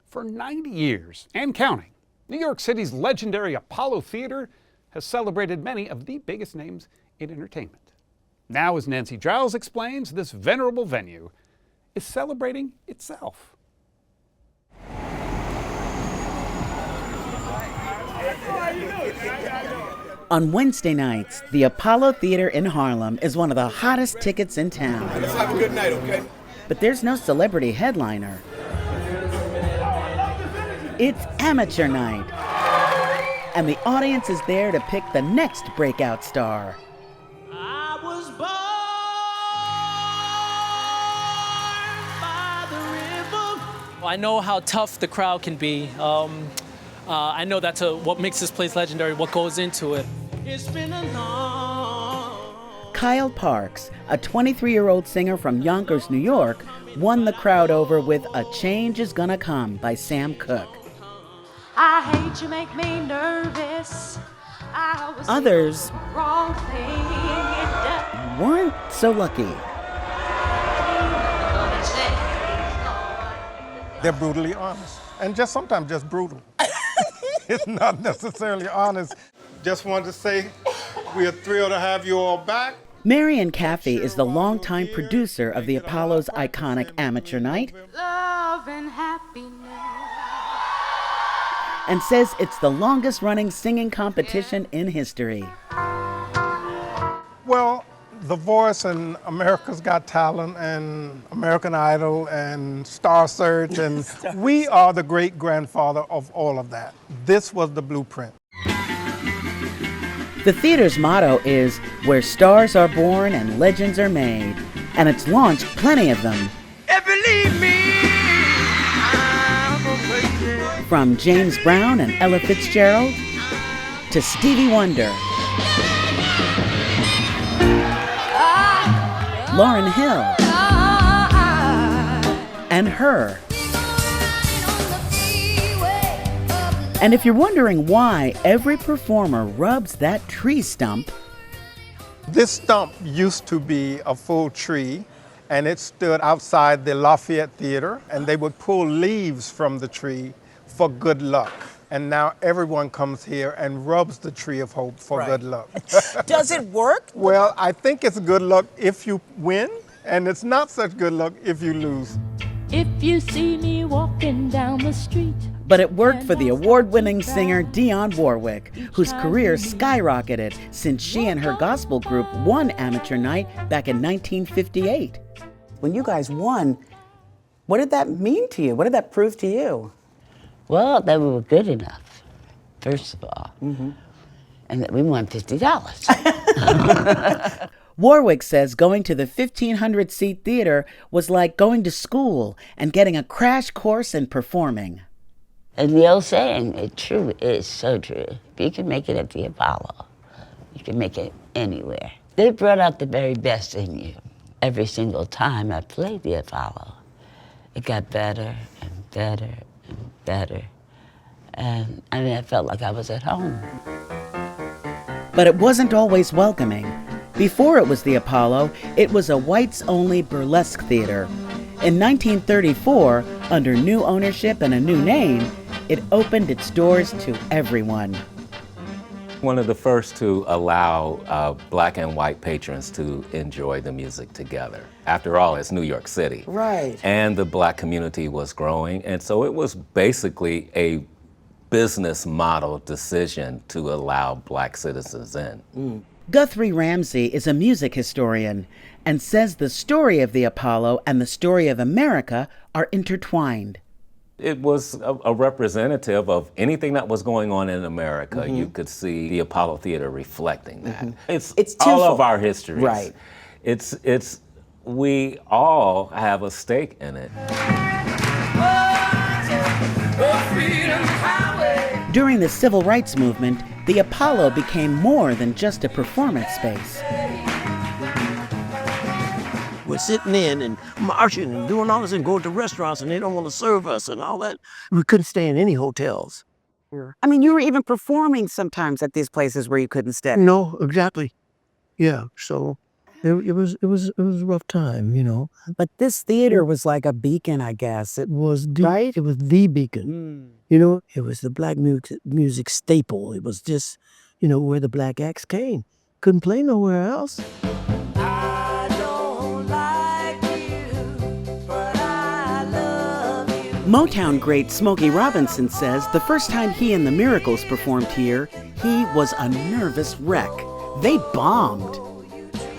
For 90 years and counting, New York City's legendary Apollo Theater has celebrated many of the biggest names in entertainment. Now, as Nancy Giles explains, this venerable venue is celebrating itself. On Wednesday nights, the Apollo Theater in Harlem is one of the hottest tickets in town. Let's have a good night, okay? But there's no celebrity headliner. It's amateur night. And the audience is there to pick the next breakout star. I was born by the river. I know how tough the crowd can be. I know that's what makes this place legendary, what goes into it. It's been a long... Kyle Parks, a 23-year-old singer from Yonkers, New York, won the crowd over with A Change Is Gonna Come by Sam Cooke. I hate you make me nervous. Others Wrong thing. weren't so lucky. They're brutally honest, and just sometimes just brutal. It's not necessarily honest. Just wanted to say we're thrilled to have you all back. Marion Caffey is the longtime producer of the Apollo's iconic amateur night Love and happiness. and says it's the longest-running singing competition in history. Well, The Voice and America's Got Talent and American Idol and Star Search, and we are the great-grandfather of all of that. This was the blueprint. The theater's motto is, "Where stars are born and legends are made," and it's launched plenty of them. If you leave me, I'm crazy. From James Brown and Ella Fitzgerald to Stevie Wonder, Lauryn Hill, and Her. And if you're wondering why every performer rubs that tree stump, This stump used to be a full tree, and it stood outside the Lafayette Theater, and they would pull leaves from the tree for good luck. And now everyone comes here and rubs the tree of hope for good luck. Does it work? Well, I think it's good luck if you win, and it's not such good luck if you lose. If you see me walking down the street. but it worked for the award-winning singer Dionne Warwick, whose career skyrocketed since she and her gospel group won Amateur Night back in 1958. When you guys won, what did that mean to you? What did that prove to you? Well, that we were good enough, first of all, and that we won $50. Warwick says going to the 1,500-seat theater was like going to school and getting a crash course in performing. And the old saying, it is so true. If you can make it at the Apollo, you can make it anywhere. They brought out the very best in you. Every single time I played the Apollo, it got better and better and better. And I mean, I felt like I was at home. But it wasn't always welcoming. Before it was the Apollo, it was a whites-only burlesque theater. In 1934, under new ownership and a new name, it opened its doors to everyone. One of the first to allow black and white patrons to enjoy the music together. After all, it's New York City. Right. And the black community was growing, and so it was basically a business model decision to allow black citizens in. Guthrie Ramsey is a music historian and says the story of the Apollo and the story of America are intertwined. It was a representative of anything that was going on in America. You could see the Apollo Theater reflecting that. It's all of our histories. Right. It's we all have a stake in it. During the Civil Rights Movement, the Apollo became more than just a performance space. We're sitting in and marching and doing all this and going to restaurants and they don't want to serve us and all that. We couldn't stay in any hotels. I mean, you were even performing sometimes at these places where you couldn't stay. No, exactly. Yeah, so It was a rough time, you know. But this theater was like a beacon, I guess. It was the right? It was the beacon. You know, it was the black music staple. It was just, you know, where the black acts came. Couldn't play nowhere else. I don't like you, but I love you. Motown great Smokey Robinson says the first time he and the Miracles performed here, he was a nervous wreck. They bombed.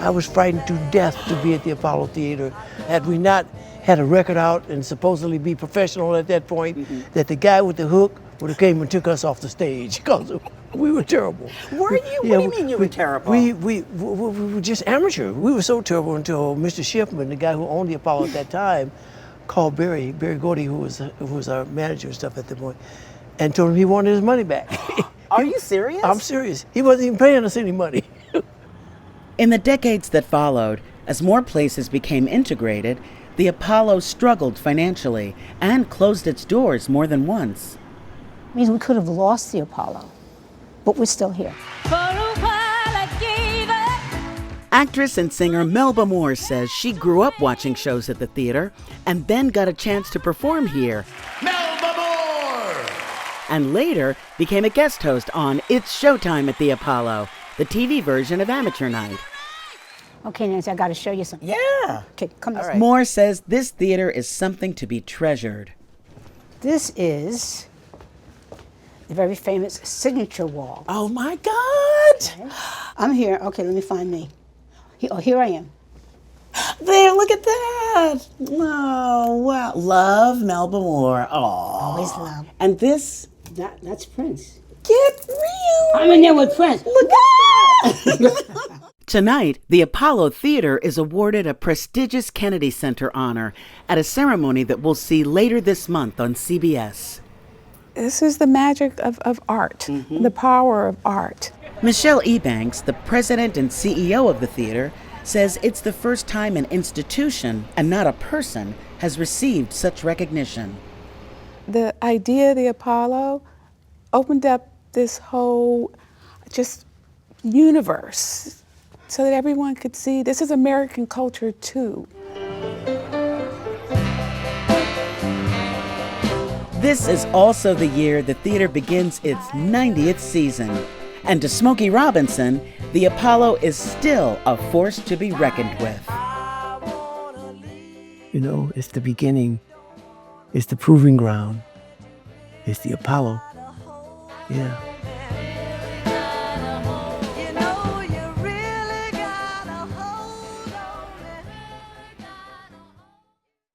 I was frightened to death to be at the Apollo Theater. Had we not had a record out and supposedly be professional at that point, that the guy with the hook would have came and took us off the stage because we were terrible. Were you? What do you mean you were terrible? We were just amateur. We were so terrible until Mr. Schiffman, the guy who owned the Apollo at that time, called Barry Gordy, who was our manager and stuff at that point, and told him he wanted his money back. Are you serious? I'm serious. He wasn't even paying us any money. In the decades that followed, as more places became integrated, the Apollo struggled financially and closed its doors more than once. Means we could have lost the Apollo, but we're still here. Actress and singer Melba Moore says she grew up watching shows at the theater and then got a chance to perform here. Melba Moore! And later became a guest host on It's Showtime at the Apollo, the TV version of Amateur Night. Okay, Nancy, I got to show you something. Yeah. Okay, come this way. Moore says this theater is something to be treasured. This is the very famous signature wall. Oh my God! Okay. I'm here. Okay, let me find me. Here I am. There, look at that! Oh, wow. Love, Melba Moore. Oh. Always love. And this? That's Prince. Get real! I'm in there with Prince. Look at that! Tonight, the Apollo Theater is awarded a prestigious Kennedy Center honor at a ceremony that we'll see later this month on CBS. This is the magic of art, the power of art. Michelle Ebanks, the president and CEO of the theater, says it's the first time an institution, and not a person, has received such recognition. The idea of the Apollo opened up this whole just universe so that everyone could see this is American culture too. This is also the year the theater begins its 90th season. And to Smokey Robinson, the Apollo is still a force to be reckoned with. You know, it's the beginning. It's the proving ground. It's the Apollo. Yeah.